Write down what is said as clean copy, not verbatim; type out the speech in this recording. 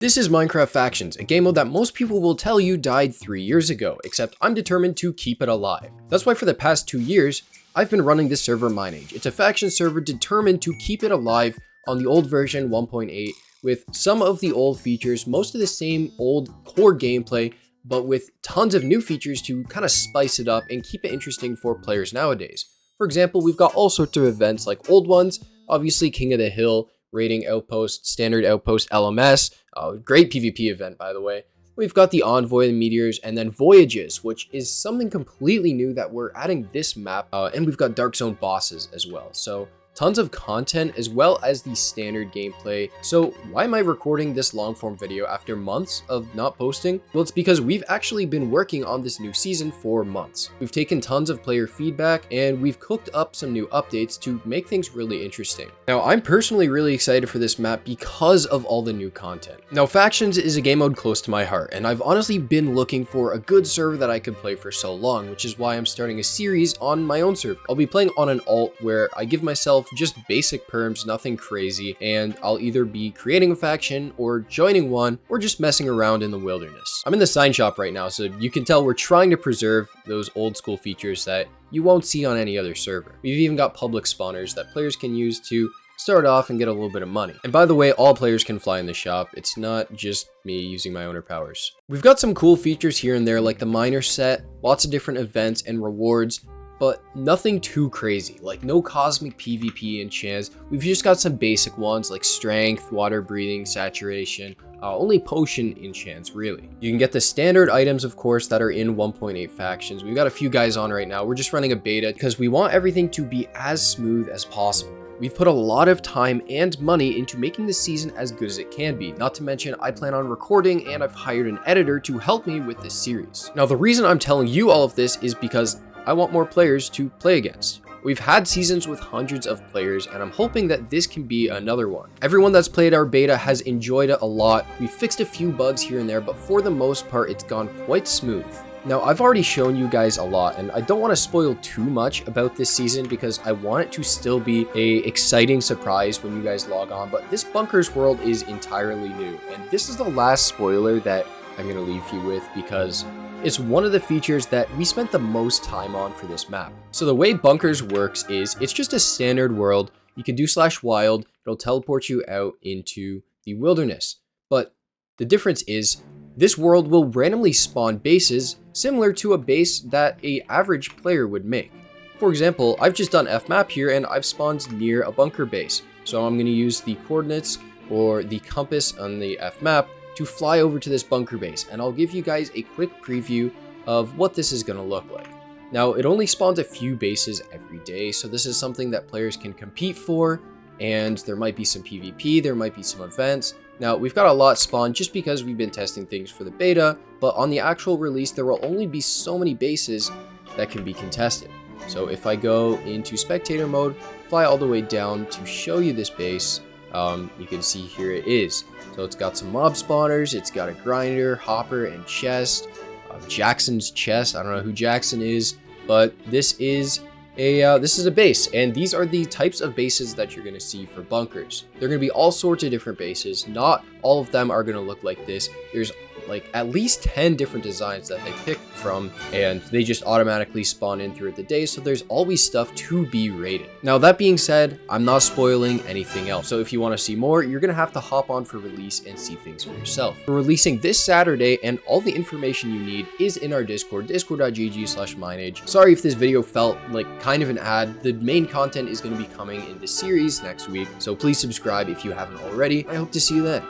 This is Minecraft Factions, a game mode that most people will tell you died 3 years ago, except I'm determined to keep it alive. That's why for the past 2 years, I've been running this server MineAge. It's a faction server determined to keep it alive on the old version 1.8 with some of the old features, most of the same old core gameplay, but with tons of new features to kind of spice it up and keep it interesting for players nowadays. For example, we've got all sorts of events like old ones, obviously King of the Hill, Raiding Outpost, Standard Outpost, LMS, great PvP event by the way. We've got the Envoy, the Meteors, and then Voyages, which is something completely new that we're adding this map, and we've got Dark Zone bosses as well. So tons of content as well as the standard gameplay. So why am I recording this long form video after months of not posting? Well, it's because we've actually been working on this new season for months. We've taken tons of player feedback and we've cooked up some new updates to make things really interesting. Now, I'm personally really excited for this map because of all the new content. Now, Factions is a game mode close to my heart, and I've honestly been looking for a good server that I could play for so long, which is why I'm starting a series on my own server. I'll be playing on an alt where I give myself just basic perms, nothing crazy, and I'll either be creating a faction or joining one or just messing around in the wilderness. I'm in the sign shop right now, so you can tell we're trying to preserve those old school features that you won't see on any other server. We've even got public spawners that players can use to start off and get a little bit of money. And by the way, all players can fly in the shop. It's not just me using my owner powers. We've got some cool features here and there like the miner set, lots of different events and rewards, but nothing too crazy, like no cosmic PvP enchants. We've just got some basic ones like strength, water breathing, saturation, only potion enchants really. You can get the standard items, of course, that are in 1.8 factions. We've got a few guys on right now. We're just running a beta because we want everything to be as smooth as possible. We've put a lot of time and money into making this season as good as it can be. Not to mention, I plan on recording and I've hired an editor to help me with this series. Now, the reason I'm telling you all of this is because I want more players to play against. We've had seasons with hundreds of players, and I'm hoping that this can be another one. Everyone that's played our beta has enjoyed it a lot. We fixed a few bugs here and there, but for the most part, it's gone quite smooth. Now, I've already shown you guys a lot, and I don't want to spoil too much about this season because I want it to still be an exciting surprise when you guys log on, but this Bunkers world is entirely new, and this is the last spoiler that I'm going to leave you with because it's one of the features that we spent the most time on for this map. So the way Bunkers works is it's just a standard world. You can do /wild, it'll teleport you out into the wilderness. But the difference is this world will randomly spawn bases similar to a base that an average player would make. For example, I've just done fmap here and I've spawned near a bunker base. So I'm going to use the coordinates or the compass on the fmap to fly over to this bunker base, and I'll give you guys a quick preview of what this is going to look like. Now, it only spawns a few bases every day, so this is something that players can compete for, and there might be some PvP, there might be some events. Now, we've got a lot spawned just because we've been testing things for the beta, but on the actual release, there will only be so many bases that can be contested. So if I go into spectator mode, fly all the way down to show you this base, you can see here it is. So it's got some mob spawners, it's got a grinder, hopper, and chest. Jackson's chest, I don't know who Jackson is, but this is a base, and these are the types of bases that you're going to see for bunkers. They're going to be all sorts of different bases. Not all of them are going to look like this. There's like at least 10 different designs that they pick from, and they just automatically spawn in throughout the day, so there's always stuff to be raided. Now, that being said, I'm not spoiling anything else, so if you want to see more, you're gonna have to hop on for release and see things for yourself. We're releasing this Saturday, and all the information you need is in our Discord, discord.gg/mineage. Sorry if this video felt like kind of an ad. The main content is going to be coming in the series next week, so please subscribe if you haven't already. I hope to see you then.